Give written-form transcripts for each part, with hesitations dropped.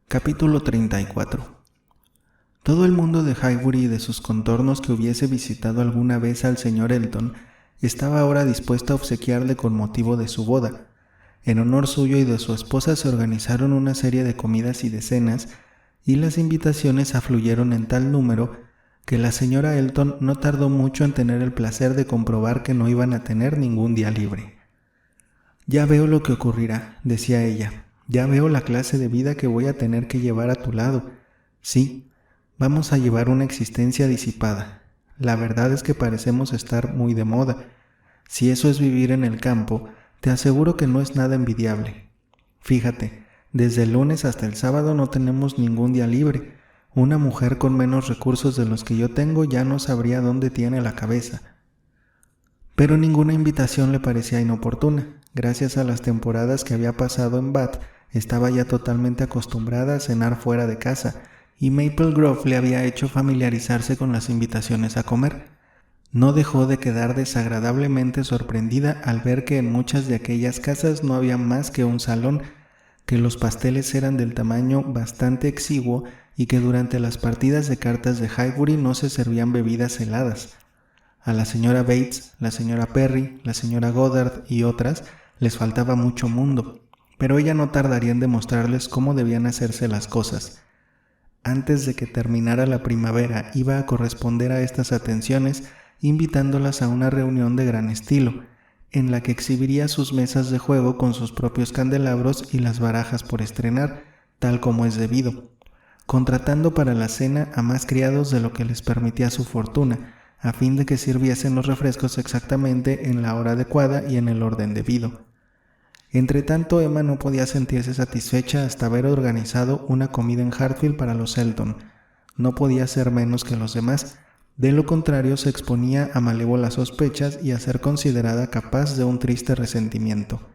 Capítulo 34. Todo el mundo de Highbury y de sus contornos que hubiese visitado alguna vez al señor Elton estaba ahora dispuesto a obsequiarle con motivo de su boda. En honor suyo y de su esposa se organizaron una serie de comidas y de cenas, y las invitaciones afluyeron en tal número que la señora Elton no tardó mucho en tener el placer de comprobar que no iban a tener ningún día libre. «Ya veo lo que ocurrirá», decía ella. «Ya veo la clase de vida que voy a tener que llevar a tu lado. Sí, vamos a llevar una existencia disipada. La verdad es que parecemos estar muy de moda. Si eso es vivir en el campo, te aseguro que no es nada envidiable. Fíjate, desde el lunes hasta el sábado no tenemos ningún día libre. Una mujer con menos recursos de los que yo tengo ya no sabría dónde tiene la cabeza». Pero ninguna invitación le parecía inoportuna. Gracias a las temporadas que había pasado en Bath, estaba ya totalmente acostumbrada a cenar fuera de casa, y Maple Grove le había hecho familiarizarse con las invitaciones a comer. No dejó de quedar desagradablemente sorprendida al ver que en muchas de aquellas casas no había más que un salón, que los pasteles eran del tamaño bastante exiguo y que durante las partidas de cartas de Highbury no se servían bebidas heladas. A la señora Bates, la señora Perry, la señora Goddard y otras les faltaba mucho mundo, pero ella no tardaría en demostrarles cómo debían hacerse las cosas. Antes de que terminara la primavera iba a corresponder a estas atenciones invitándolas a una reunión de gran estilo, en la que exhibiría sus mesas de juego con sus propios candelabros y las barajas por estrenar, tal como es debido, contratando para la cena a más criados de lo que les permitía su fortuna, a fin de que sirviesen los refrescos exactamente en la hora adecuada y en el orden debido. Entretanto, Emma no podía sentirse satisfecha hasta haber organizado una comida en Hartfield para los Elton. No podía ser menos que los demás, de lo contrario se exponía a malévolas sospechas y a ser considerada capaz de un triste resentimiento.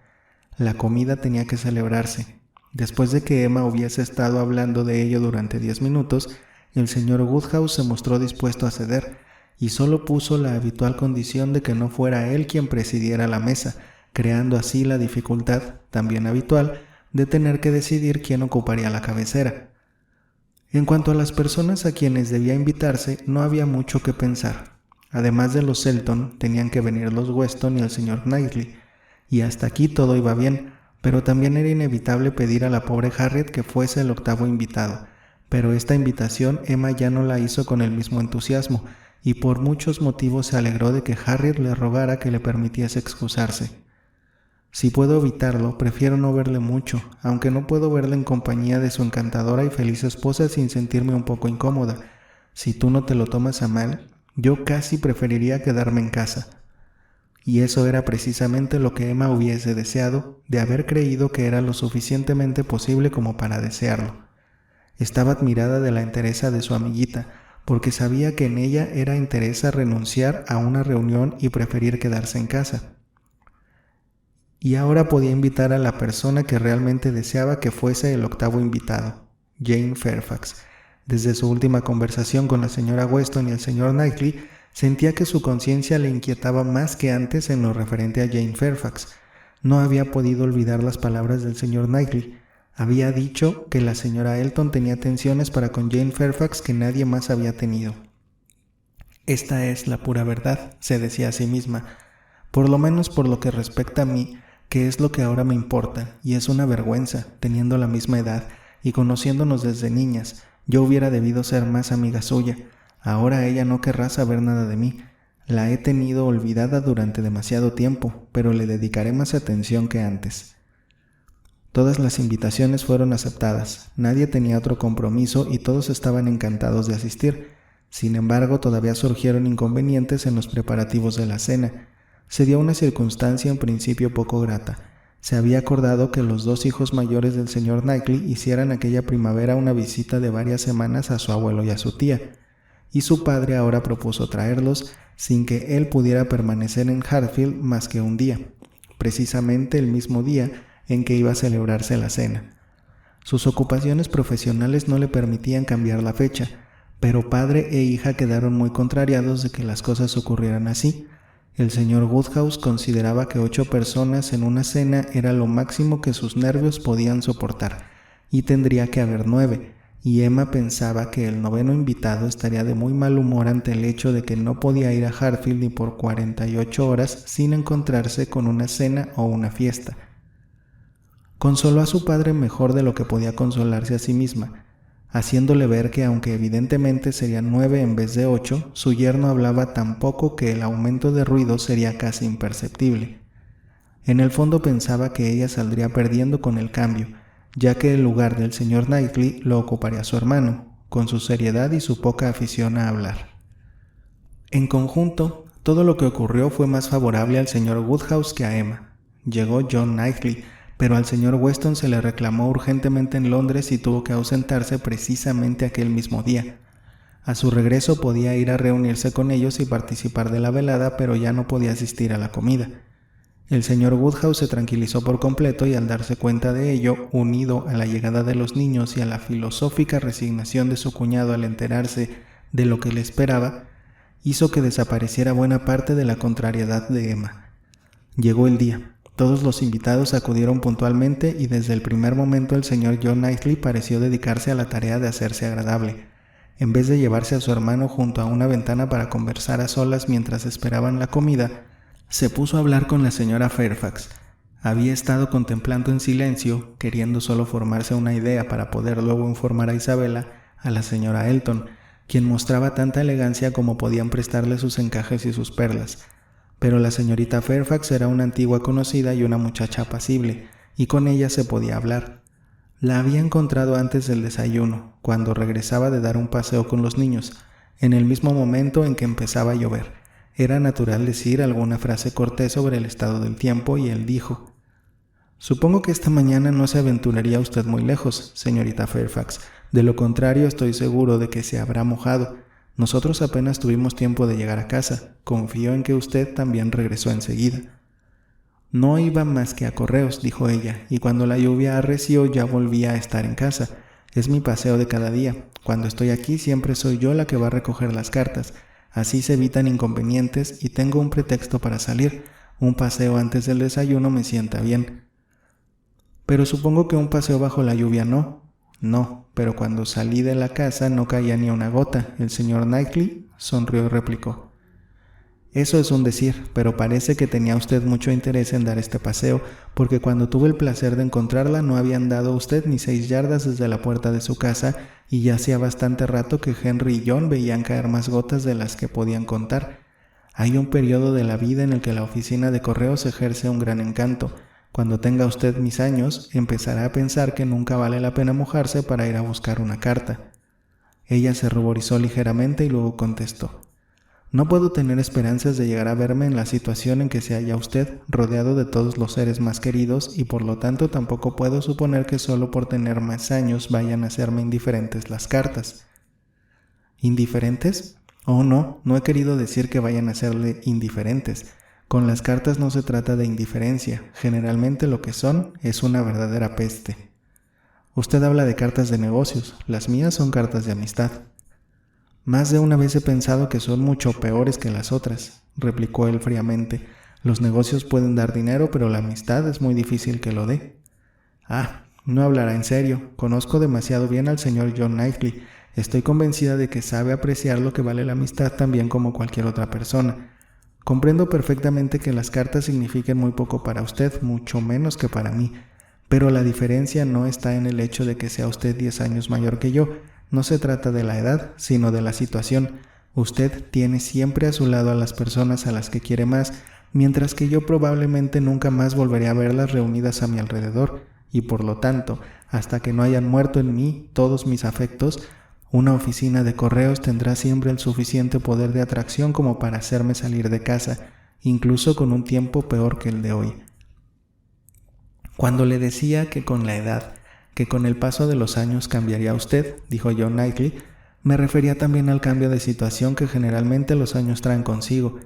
La comida tenía que celebrarse. Después de que Emma hubiese estado hablando de ello durante 10 minutos, el señor Woodhouse se mostró dispuesto a ceder, y solo puso la habitual condición de que no fuera él quien presidiera la mesa, creando así la dificultad, también habitual, de tener que decidir quién ocuparía la cabecera. En cuanto a las personas a quienes debía invitarse, no había mucho que pensar. Además de los Elton, tenían que venir los Weston y el señor Knightley, y hasta aquí todo iba bien, pero también era inevitable pedir a la pobre Harriet que fuese el octavo invitado. Pero esta invitación Emma ya no la hizo con el mismo entusiasmo, y por muchos motivos se alegró de que Harriet le rogara que le permitiese excusarse. «Si puedo evitarlo, prefiero no verle mucho, aunque no puedo verle en compañía de su encantadora y feliz esposa sin sentirme un poco incómoda. Si tú no te lo tomas a mal, yo casi preferiría quedarme en casa». Y eso era precisamente lo que Emma hubiese deseado, de haber creído que era lo suficientemente posible como para desearlo. Estaba admirada de la entereza de su amiguita, porque sabía que en ella era entereza renunciar a una reunión y preferir quedarse en casa. Y ahora podía invitar a la persona que realmente deseaba que fuese el octavo invitado, Jane Fairfax. Desde su última conversación con la señora Weston y el señor Knightley, sentía que su conciencia le inquietaba más que antes en lo referente a Jane Fairfax. No había podido olvidar las palabras del señor Knightley. Había dicho que la señora Elton tenía atenciones para con Jane Fairfax que nadie más había tenido. «Esta es la pura verdad», se decía a sí misma, «por lo menos por lo que respecta a mí, que es lo que ahora me importa, y es una vergüenza, teniendo la misma edad y conociéndonos desde niñas. Yo hubiera debido ser más amiga suya. Ahora ella no querrá saber nada de mí. La he tenido olvidada durante demasiado tiempo, pero le dedicaré más atención que antes». Todas las invitaciones fueron aceptadas, nadie tenía otro compromiso y todos estaban encantados de asistir. Sin embargo, todavía surgieron inconvenientes en los preparativos de la cena. Se dio una circunstancia en principio poco grata. Se había acordado que los dos hijos mayores del señor Knightley hicieran aquella primavera una visita de varias semanas a su abuelo y a su tía, y su padre ahora propuso traerlos sin que él pudiera permanecer en Hartfield más que un día, precisamente el mismo día en que iba a celebrarse la cena. Sus ocupaciones profesionales no le permitían cambiar la fecha, pero padre e hija quedaron muy contrariados de que las cosas ocurrieran así. El señor Woodhouse consideraba que 8 personas en una cena era lo máximo que sus nervios podían soportar, y tendría que haber 9, y Emma pensaba que el 9º invitado estaría de muy mal humor ante el hecho de que no podía ir a Hartfield ni por 48 horas sin encontrarse con una cena o una fiesta. Consoló a su padre mejor de lo que podía consolarse a sí misma, haciéndole ver que aunque evidentemente serían 9 en vez de 8, su yerno hablaba tan poco que el aumento de ruido sería casi imperceptible. En el fondo pensaba que ella saldría perdiendo con el cambio, ya que el lugar del señor Knightley lo ocuparía su hermano, con su seriedad y su poca afición a hablar. En conjunto, todo lo que ocurrió fue más favorable al señor Woodhouse que a Emma. Llegó John Knightley, pero al señor Weston se le reclamó urgentemente en Londres y tuvo que ausentarse precisamente aquel mismo día. A su regreso podía ir a reunirse con ellos y participar de la velada, pero ya no podía asistir a la comida. El señor Woodhouse se tranquilizó por completo y al darse cuenta de ello, unido a la llegada de los niños y a la filosófica resignación de su cuñado al enterarse de lo que le esperaba, hizo que desapareciera buena parte de la contrariedad de Emma. Llegó el día. Todos los invitados acudieron puntualmente y desde el primer momento el señor John Knightley pareció dedicarse a la tarea de hacerse agradable. En vez de llevarse a su hermano junto a una ventana para conversar a solas mientras esperaban la comida, se puso a hablar con la señora Fairfax. Había estado contemplando en silencio, queriendo solo formarse una idea para poder luego informar a Isabela, a la señora Elton, quien mostraba tanta elegancia como podían prestarle sus encajes y sus perlas. Pero la señorita Fairfax era una antigua conocida y una muchacha apacible, y con ella se podía hablar. La había encontrado antes del desayuno, cuando regresaba de dar un paseo con los niños, en el mismo momento en que empezaba a llover. Era natural decir alguna frase cortés sobre el estado del tiempo y él dijo: «Supongo que esta mañana no se aventuraría usted muy lejos, señorita Fairfax. De lo contrario, estoy seguro de que se habrá mojado. Nosotros apenas tuvimos tiempo de llegar a casa. Confío en que usted también regresó enseguida». «No iba más que a correos», dijo ella, «y cuando la lluvia arreció ya volvía a estar en casa. Es mi paseo de cada día. Cuando estoy aquí siempre soy yo la que va a recoger las cartas. Así se evitan inconvenientes y tengo un pretexto para salir. Un paseo antes del desayuno me sienta bien». «Pero supongo que un paseo bajo la lluvia no». «No, pero cuando salí de la casa no caía ni una gota». El señor Knightley sonrió y replicó: «Eso es un decir, pero parece que tenía usted mucho interés en dar este paseo, porque cuando tuve el placer de encontrarla no había andado usted ni 6 yardas desde la puerta de su casa y ya hacía bastante rato que Henry y John veían caer más gotas de las que podían contar. Hay un periodo de la vida en el que la oficina de correos ejerce un gran encanto. Cuando tenga usted mis años, empezará a pensar que nunca vale la pena mojarse para ir a buscar una carta». Ella se ruborizó ligeramente y luego contestó: «No puedo tener esperanzas de llegar a verme en la situación en que se halla usted, rodeado de todos los seres más queridos, y por lo tanto tampoco puedo suponer que solo por tener más años vayan a hacerme indiferentes las cartas». ¿Indiferentes? Oh, no he querido decir que vayan a serle indiferentes. Con las cartas no se trata de indiferencia. Generalmente lo que son es una verdadera peste. Usted habla de cartas de negocios. Las mías son cartas de amistad. «Más de una vez he pensado que son mucho peores que las otras», replicó él fríamente. «Los negocios pueden dar dinero, pero la amistad es muy difícil que lo dé». «Ah, no hablará en serio. Conozco demasiado bien al señor John Knightley. Estoy convencida de que sabe apreciar lo que vale la amistad tan bien como cualquier otra persona. Comprendo perfectamente que las cartas signifiquen muy poco para usted, mucho menos que para mí. Pero la diferencia no está en el hecho de que sea usted 10 años mayor que yo. No se trata de la edad, sino de la situación. Usted tiene siempre a su lado a las personas a las que quiere más, mientras que yo probablemente nunca más volveré a verlas reunidas a mi alrededor, y por lo tanto, hasta que no hayan muerto en mí todos mis afectos, una oficina de correos tendrá siempre el suficiente poder de atracción como para hacerme salir de casa, incluso con un tiempo peor que el de hoy». «Cuando le decía que con la edad, que con el paso de los años cambiaría usted», dijo John Knightley, «me refería también al cambio de situación que generalmente los años traen consigo.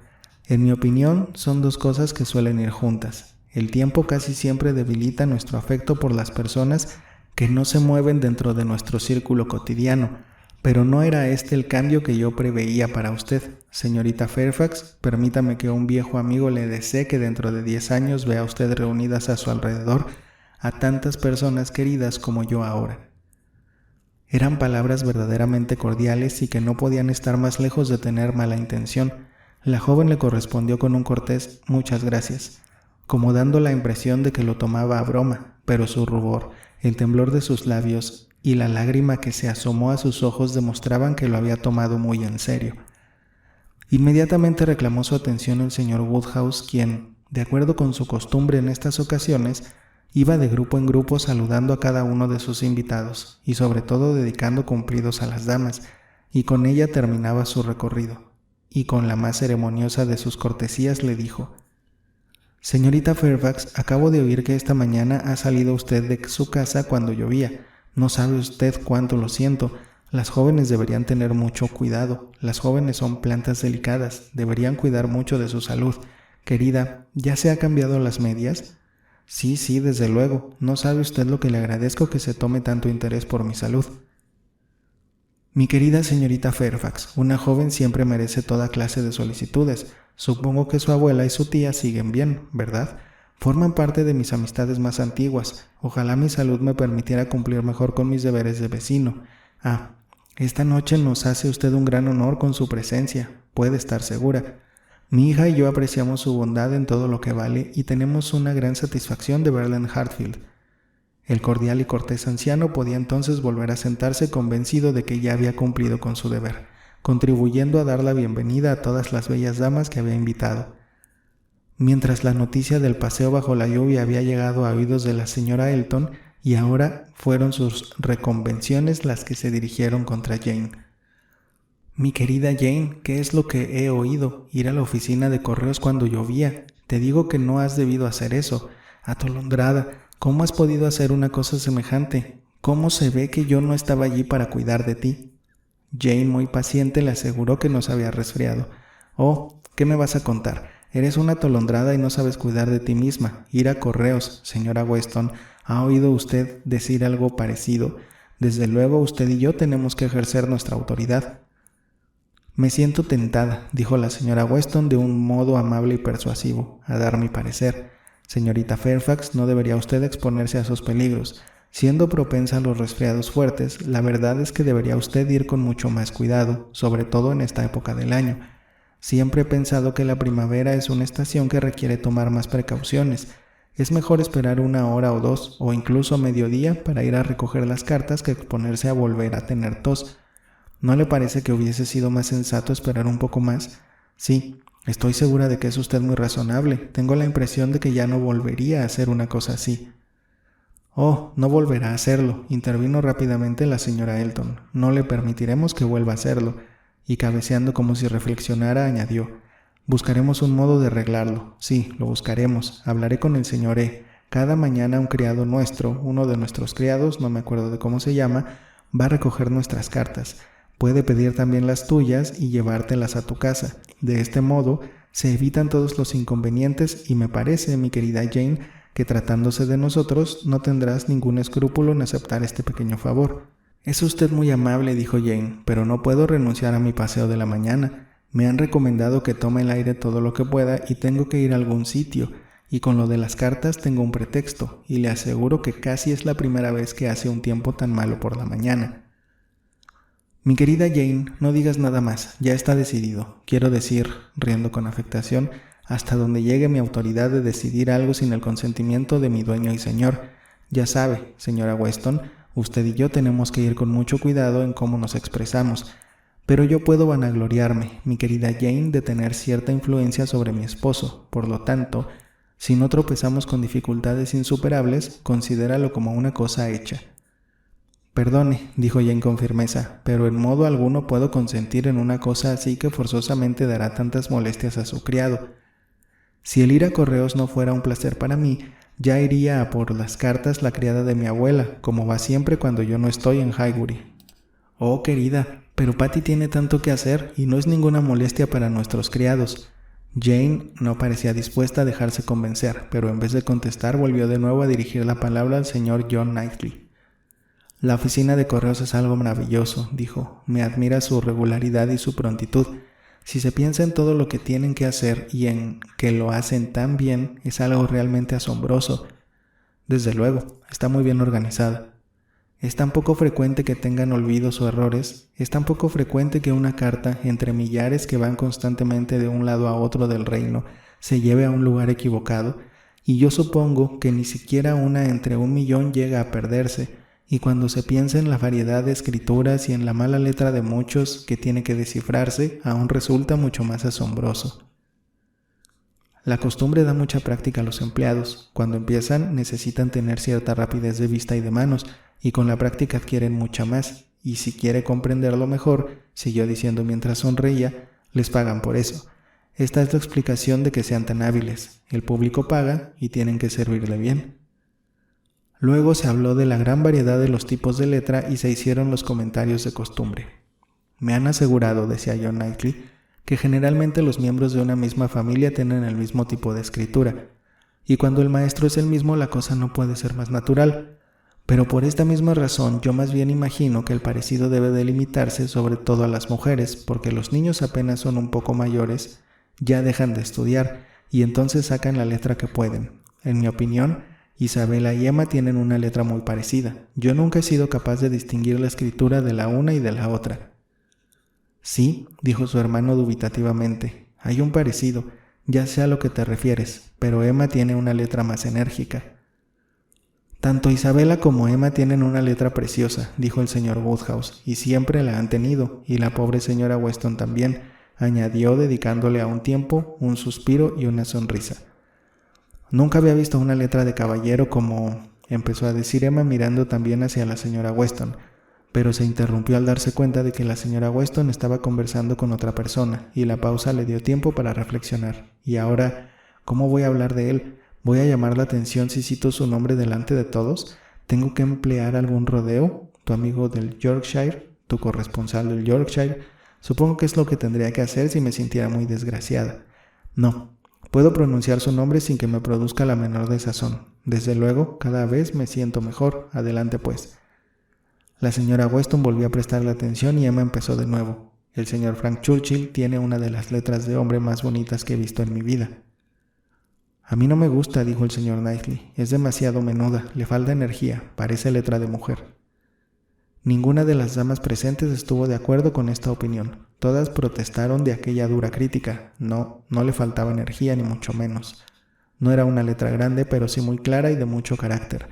En mi opinión, son dos cosas que suelen ir juntas. El tiempo casi siempre debilita nuestro afecto por las personas que no se mueven dentro de nuestro círculo cotidiano, pero no era este el cambio que yo preveía para usted. Señorita Fairfax, permítame que un viejo amigo le desee que dentro de 10 años vea usted reunidas a su alrededor a tantas personas queridas como yo ahora. Eran palabras verdaderamente cordiales y que no podían estar más lejos de tener mala intención. La joven le correspondió con un cortés «muchas gracias», como dando la impresión de que lo tomaba a broma, pero su rubor, el temblor de sus labios y la lágrima que se asomó a sus ojos demostraban que lo había tomado muy en serio. Inmediatamente reclamó su atención el señor Woodhouse, quien, de acuerdo con su costumbre en estas ocasiones, iba de grupo en grupo saludando a cada uno de sus invitados y sobre todo dedicando cumplidos a las damas, y con ella terminaba su recorrido, y con la más ceremoniosa de sus cortesías le dijo: «Señorita Fairfax, acabo de oír que esta mañana ha salido usted de su casa cuando llovía. No sabe usted cuánto lo siento. Las jóvenes deberían tener mucho cuidado. Las jóvenes son plantas delicadas, deberían cuidar mucho de su salud. Querida, ¿ya se ha cambiado las medias?» Sí, desde luego. No sabe usted lo que le agradezco que se tome tanto interés por mi salud. Mi querida señorita Fairfax, una joven siempre merece toda clase de solicitudes. Supongo que su abuela y su tía siguen bien, ¿verdad? Forman parte de mis amistades más antiguas. Ojalá mi salud me permitiera cumplir mejor con mis deberes de vecino. Esta noche nos hace usted un gran honor con su presencia, puede estar segura. Mi hija y yo apreciamos su bondad en todo lo que vale y tenemos una gran satisfacción de verla en Hartfield. El cordial y cortés anciano podía entonces volver a sentarse convencido de que ya había cumplido con su deber, contribuyendo a dar la bienvenida a todas las bellas damas que había invitado. Mientras la noticia del paseo bajo la lluvia había llegado a oídos de la señora Elton, y ahora fueron sus reconvenciones las que se dirigieron contra Jane. «Mi querida Jane, ¿qué es lo que he oído? Ir a la oficina de correos cuando llovía. Te digo que no has debido hacer eso. Atolondrada, ¿cómo has podido hacer una cosa semejante? ¿Cómo se ve que yo no estaba allí para cuidar de ti?» Jane, muy paciente, le aseguró que no se había resfriado. «Oh, ¿qué me vas a contar? Eres una atolondrada y no sabes cuidar de ti misma. Ir a correos, señora Weston. ¿Ha oído usted decir algo parecido? Desde luego usted y yo tenemos que ejercer nuestra autoridad». «Me siento tentada», dijo la señora Weston de un modo amable y persuasivo, «a dar mi parecer. Señorita Fairfax, no debería usted exponerse a esos peligros. Siendo propensa a los resfriados fuertes, la verdad es que debería usted ir con mucho más cuidado, sobre todo en esta época del año. Siempre he pensado que la primavera es una estación que requiere tomar más precauciones. Es mejor esperar 1 hora o 2, o incluso mediodía, para ir a recoger las cartas que exponerse a volver a tener tos. ¿No le parece que hubiese sido más sensato esperar un poco más? Sí, estoy segura de que es usted muy razonable. Tengo la impresión de que ya no volvería a hacer una cosa así». «Oh, no volverá a hacerlo», intervino rápidamente la señora Elton. «No le permitiremos que vuelva a hacerlo». Y cabeceando como si reflexionara, añadió: «Buscaremos un modo de arreglarlo. Sí, lo buscaremos. Hablaré con el señor E. Cada mañana un criado nuestro, uno de nuestros criados, no me acuerdo de cómo se llama, va a recoger nuestras cartas. Puede pedir también las tuyas y llevártelas a tu casa. De este modo se evitan todos los inconvenientes y me parece, mi querida Jane, que tratándose de nosotros no tendrás ningún escrúpulo en aceptar este pequeño favor». «Es usted muy amable», dijo Jane, «pero no puedo renunciar a mi paseo de la mañana. Me han recomendado que tome el aire todo lo que pueda y tengo que ir a algún sitio, y con lo de las cartas tengo un pretexto, y le aseguro que casi es la primera vez que hace un tiempo tan malo por la mañana». «Mi querida Jane, no digas nada más, ya está decidido. Quiero decir», riendo con afectación, «hasta donde llegue mi autoridad de decidir algo sin el consentimiento de mi dueño y señor. Ya sabe, señora Weston, usted y yo tenemos que ir con mucho cuidado en cómo nos expresamos, pero yo puedo vanagloriarme, mi querida Jane, de tener cierta influencia sobre mi esposo. Por lo tanto, si no tropezamos con dificultades insuperables, considéralo como una cosa hecha». «Perdone», dijo Jane con firmeza, «pero en modo alguno puedo consentir en una cosa así que forzosamente dará tantas molestias a su criado. Si el ir a correos no fuera un placer para mí, ya iría a por las cartas la criada de mi abuela, como va siempre cuando yo no estoy en Highbury». «Oh, querida, pero Patty tiene tanto que hacer y no es ninguna molestia para nuestros criados». Jane no parecía dispuesta a dejarse convencer, pero en vez de contestar volvió de nuevo a dirigir la palabra al señor John Knightley. «La oficina de correos es algo maravilloso», dijo. «Me admira su regularidad y su prontitud. Si se piensa en todo lo que tienen que hacer y en que lo hacen tan bien, es algo realmente asombroso. Desde luego, está muy bien organizada. Es tan poco frecuente que tengan olvidos o errores, es tan poco frecuente que una carta, entre millares que van constantemente de un lado a otro del reino, se lleve a un lugar equivocado, y yo supongo que ni siquiera una entre 1.000.000 llega a perderse, y cuando se piensa en la variedad de escrituras y en la mala letra de muchos que tiene que descifrarse, aún resulta mucho más asombroso. La costumbre da mucha práctica a los empleados. Cuando empiezan, necesitan tener cierta rapidez de vista y de manos, y con la práctica adquieren mucha más, y si quiere comprenderlo mejor, siguió diciendo mientras sonreía, les pagan por eso. Esta es la explicación de que sean tan hábiles. El público paga y tienen que servirle bien. Luego se habló de la gran variedad de los tipos de letra y se hicieron los comentarios de costumbre. Me han asegurado, decía John Knightley, que generalmente los miembros de una misma familia tienen el mismo tipo de escritura, y cuando el maestro es el mismo la cosa no puede ser más natural. Pero por esta misma razón yo más bien imagino que el parecido debe delimitarse sobre todo a las mujeres, porque los niños apenas son un poco mayores, ya dejan de estudiar, y entonces sacan la letra que pueden. En mi opinión, Isabela y Emma tienen una letra muy parecida. Yo nunca he sido capaz de distinguir la escritura de la una y de la otra. Sí, dijo su hermano dubitativamente, hay un parecido, ya sé a lo que te refieres, pero Emma tiene una letra más enérgica. Tanto Isabela como Emma tienen una letra preciosa, dijo el señor Woodhouse, y siempre la han tenido, y la pobre señora Weston también, añadió dedicándole a un tiempo un suspiro y una sonrisa. Nunca había visto una letra de caballero como... empezó a decir Emma mirando también hacia la señora Weston, pero se interrumpió al darse cuenta de que la señora Weston estaba conversando con otra persona, y la pausa le dio tiempo para reflexionar. Y ahora, ¿cómo voy a hablar de él? ¿Voy a llamar la atención si cito su nombre delante de todos? ¿Tengo que emplear algún rodeo? ¿Tu amigo del Yorkshire? ¿Tu corresponsal del Yorkshire? Supongo que es lo que tendría que hacer si me sintiera muy desgraciada. No, puedo pronunciar su nombre sin que me produzca la menor desazón. Desde luego, cada vez me siento mejor. Adelante pues. La señora Weston volvió a prestarle atención y Emma empezó de nuevo. El señor Frank Churchill tiene una de las letras de hombre más bonitas que he visto en mi vida. A mí no me gusta, dijo el señor Knightley. Es demasiado menuda, le falta energía, parece letra de mujer. Ninguna de las damas presentes estuvo de acuerdo con esta opinión. Todas protestaron de aquella dura crítica. No le faltaba energía ni mucho menos. No era una letra grande, pero sí muy clara y de mucho carácter.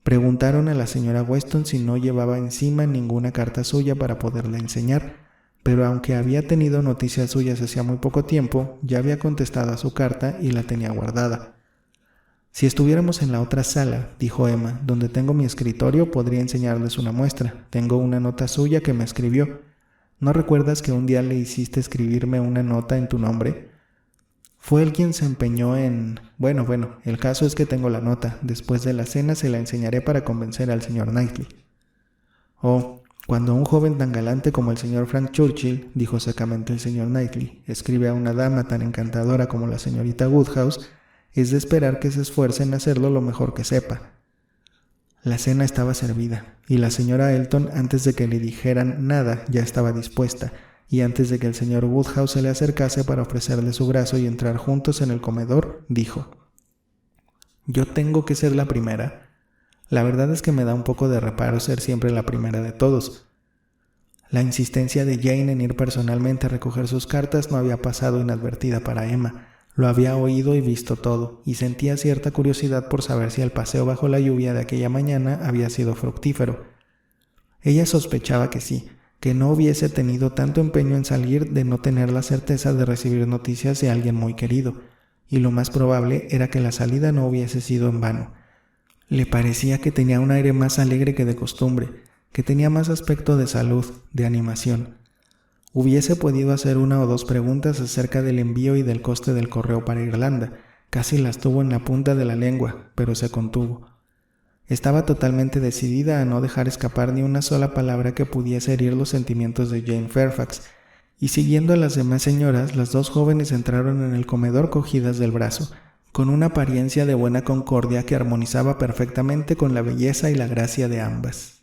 Preguntaron a la señora Weston si no llevaba encima ninguna carta suya para poderla enseñar, pero aunque había tenido noticias suyas hacía muy poco tiempo, ya había contestado a su carta y la tenía guardada. Si estuviéramos en la otra sala, dijo Emma, donde tengo mi escritorio, podría enseñarles una muestra. Tengo una nota suya que me escribió. ¿No recuerdas que un día le hiciste escribirme una nota en tu nombre? Fue él quien se empeñó en... Bueno, el caso es que tengo la nota. Después de la cena se la enseñaré para convencer al señor Knightley. Oh, cuando un joven tan galante como el señor Frank Churchill, dijo secamente el señor Knightley, escribe a una dama tan encantadora como la señorita Woodhouse, es de esperar que se esfuerce en hacerlo lo mejor que sepa. La cena estaba servida, y la señora Elton, antes de que le dijeran nada, ya estaba dispuesta, y antes de que el señor Woodhouse se le acercase para ofrecerle su brazo y entrar juntos en el comedor, dijo: «Yo tengo que ser la primera. La verdad es que me da un poco de reparo ser siempre la primera de todos». La insistencia de Jane en ir personalmente a recoger sus cartas no había pasado inadvertida para Emma. Lo había oído y visto todo, y sentía cierta curiosidad por saber si el paseo bajo la lluvia de aquella mañana había sido fructífero. Ella sospechaba que sí, que no hubiese tenido tanto empeño en salir de no tener la certeza de recibir noticias de alguien muy querido, y lo más probable era que la salida no hubiese sido en vano. Le parecía que tenía un aire más alegre que de costumbre, que tenía más aspecto de salud, de animación. Hubiese podido hacer 1 o 2 preguntas acerca del envío y del coste del correo para Irlanda. Casi las tuvo en la punta de la lengua, pero se contuvo. Estaba totalmente decidida a no dejar escapar ni una sola palabra que pudiese herir los sentimientos de Jane Fairfax, y siguiendo a las demás señoras, las 2 jóvenes entraron en el comedor cogidas del brazo, con una apariencia de buena concordia que armonizaba perfectamente con la belleza y la gracia de ambas.